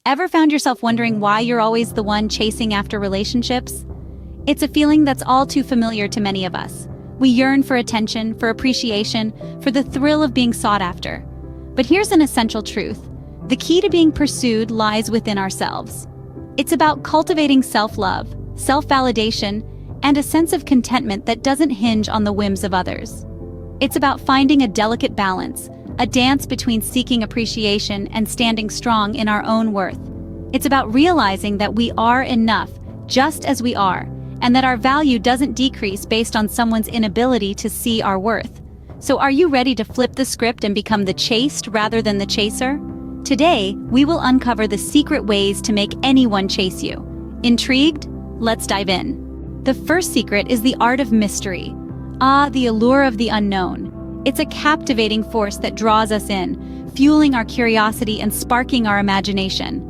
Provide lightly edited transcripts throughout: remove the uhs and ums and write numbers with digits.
Ever found yourself wondering why you're always the one chasing after relationships? It's a feeling that's all too familiar to many of us. We yearn for attention, for appreciation, for the thrill of being sought after. But here's an essential truth. The key to being pursued lies within ourselves. It's about cultivating self-love, self-validation, and a sense of contentment that doesn't hinge on the whims of others. It's about finding a delicate balance, a dance between seeking appreciation and standing strong in our own worth. It's about realizing that we are enough, just as we are, and that our value doesn't decrease based on someone's inability to see our worth. So are you ready to flip the script and become the chased rather than the chaser? Today, we will uncover the secret ways to make anyone chase you. Intrigued? Let's dive in. The first secret is the art of mystery. The allure of the unknown. It's a captivating force that draws us in, fueling our curiosity and sparking our imagination.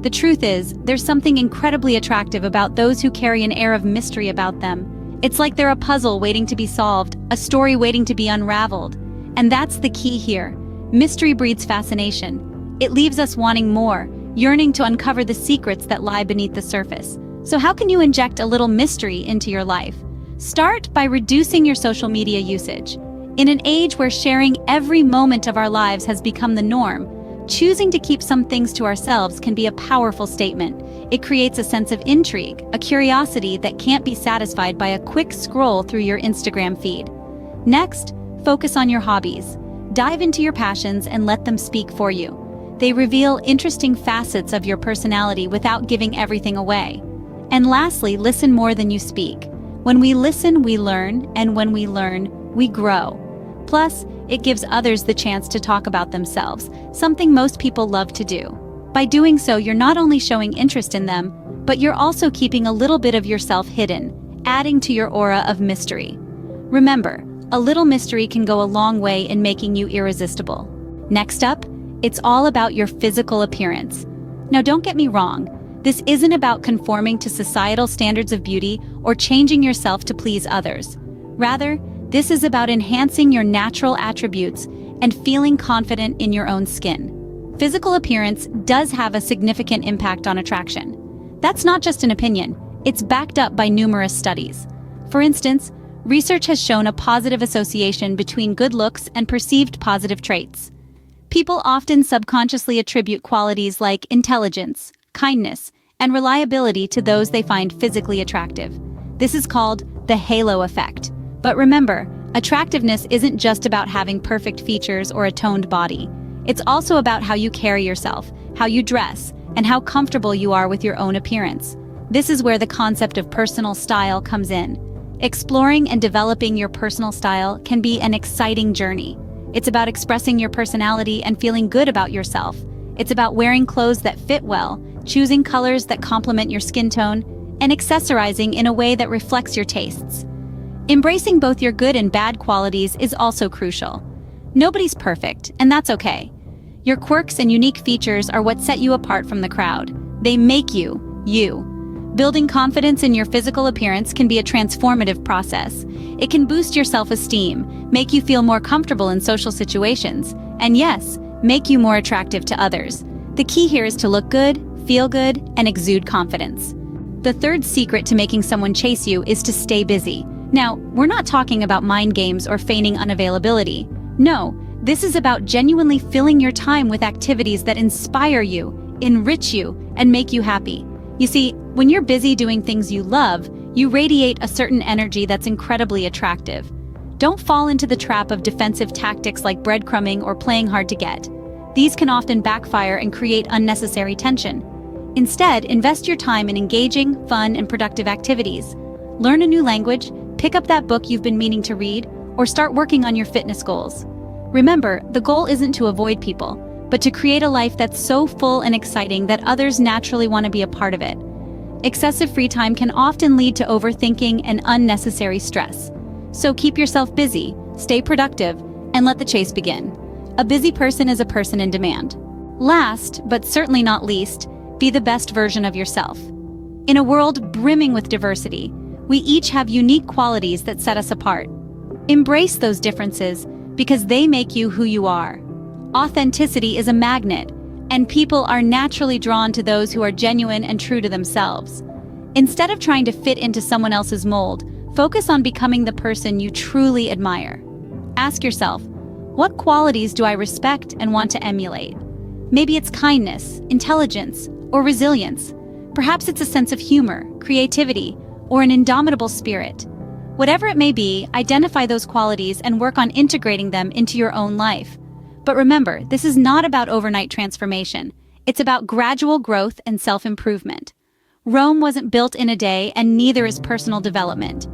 The truth is, there's something incredibly attractive about those who carry an air of mystery about them. It's like they're a puzzle waiting to be solved, a story waiting to be unraveled. And that's the key here. Mystery breeds fascination. It leaves us wanting more, yearning to uncover the secrets that lie beneath the surface. So how can you inject a little mystery into your life? Start by reducing your social media usage. In an age where sharing every moment of our lives has become the norm, choosing to keep some things to ourselves can be a powerful statement. It creates a sense of intrigue, a curiosity that can't be satisfied by a quick scroll through your Instagram feed. Next, focus on your hobbies. Dive into your passions and let them speak for you. They reveal interesting facets of your personality without giving everything away. And lastly, listen more than you speak. When we listen, we learn, and when we learn, we grow. Plus, it gives others the chance to talk about themselves, something most people love to do. By doing so, you're not only showing interest in them, but you're also keeping a little bit of yourself hidden, adding to your aura of mystery. Remember, a little mystery can go a long way in making you irresistible. Next up, it's all about your physical appearance. Now, don't get me wrong. This isn't about conforming to societal standards of beauty or changing yourself to please others. Rather, this is about enhancing your natural attributes and feeling confident in your own skin. Physical appearance does have a significant impact on attraction. That's not just an opinion, it's backed up by numerous studies. For instance, research has shown a positive association between good looks and perceived positive traits. People often subconsciously attribute qualities like intelligence, kindness, and reliability to those they find physically attractive. This is called the halo effect. But remember, attractiveness isn't just about having perfect features or a toned body. It's also about how you carry yourself, how you dress, and how comfortable you are with your own appearance. This is where the concept of personal style comes in. Exploring and developing your personal style can be an exciting journey. It's about expressing your personality and feeling good about yourself. It's about wearing clothes that fit well, choosing colors that complement your skin tone, and accessorizing in a way that reflects your tastes. Embracing both your good and bad qualities is also crucial. Nobody's perfect, and that's okay. Your quirks and unique features are what set you apart from the crowd. They make you, you. Building confidence in your physical appearance can be a transformative process. It can boost your self-esteem, make you feel more comfortable in social situations, and yes, make you more attractive to others. The key here is to look good, feel good, and exude confidence. The third secret to making someone chase you is to stay busy. Now, we're not talking about mind games or feigning unavailability. No, this is about genuinely filling your time with activities that inspire you, enrich you, and make you happy. You see, when you're busy doing things you love, you radiate a certain energy that's incredibly attractive. Don't fall into the trap of defensive tactics like breadcrumbing or playing hard to get. These can often backfire and create unnecessary tension. Instead, invest your time in engaging, fun, and productive activities. Learn a new language, pick up that book you've been meaning to read, or start working on your fitness goals. Remember, the goal isn't to avoid people, but to create a life that's so full and exciting that others naturally want to be a part of it. Excessive free time can often lead to overthinking and unnecessary stress. So keep yourself busy, stay productive, and let the chase begin. A busy person is a person in demand. Last, but certainly not least, be the best version of yourself. In a world brimming with diversity, we each have unique qualities that set us apart. Embrace those differences because they make you who you are. Authenticity is a magnet, and people are naturally drawn to those who are genuine and true to themselves. Instead of trying to fit into someone else's mold, focus on becoming the person you truly admire. Ask yourself, what qualities do I respect and want to emulate? Maybe it's kindness, intelligence, or resilience. Perhaps it's a sense of humor, creativity, or an indomitable spirit. Whatever it may be, identify those qualities and work on integrating them into your own life. But remember, this is not about overnight transformation. It's about gradual growth and self-improvement. Rome wasn't built in a day, and neither is personal development.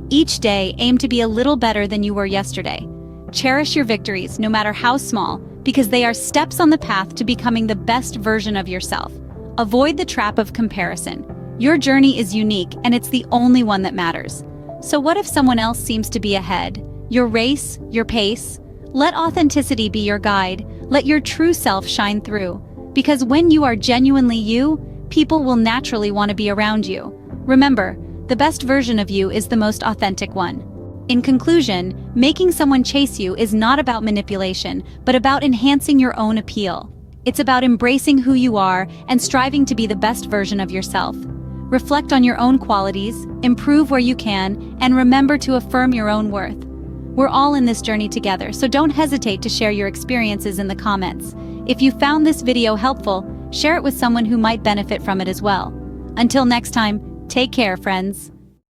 Each day, aim to be a little better than you were yesterday. Cherish your victories, no matter how small, because they are steps on the path to becoming the best version of yourself. Avoid the trap of comparison. Your journey is unique, and it's the only one that matters. So what if someone else seems to be ahead? Your race, your pace? Let authenticity be your guide. Let your true self shine through. Because when you are genuinely you, people will naturally want to be around you. Remember, the best version of you is the most authentic one. In conclusion, making someone chase you is not about manipulation, but about enhancing your own appeal. It's about embracing who you are and striving to be the best version of yourself. Reflect on your own qualities, improve where you can, and remember to affirm your own worth. We're all in this journey together, so don't hesitate to share your experiences in the comments. If you found this video helpful, share it with someone who might benefit from it as well. Until next time, take care, friends.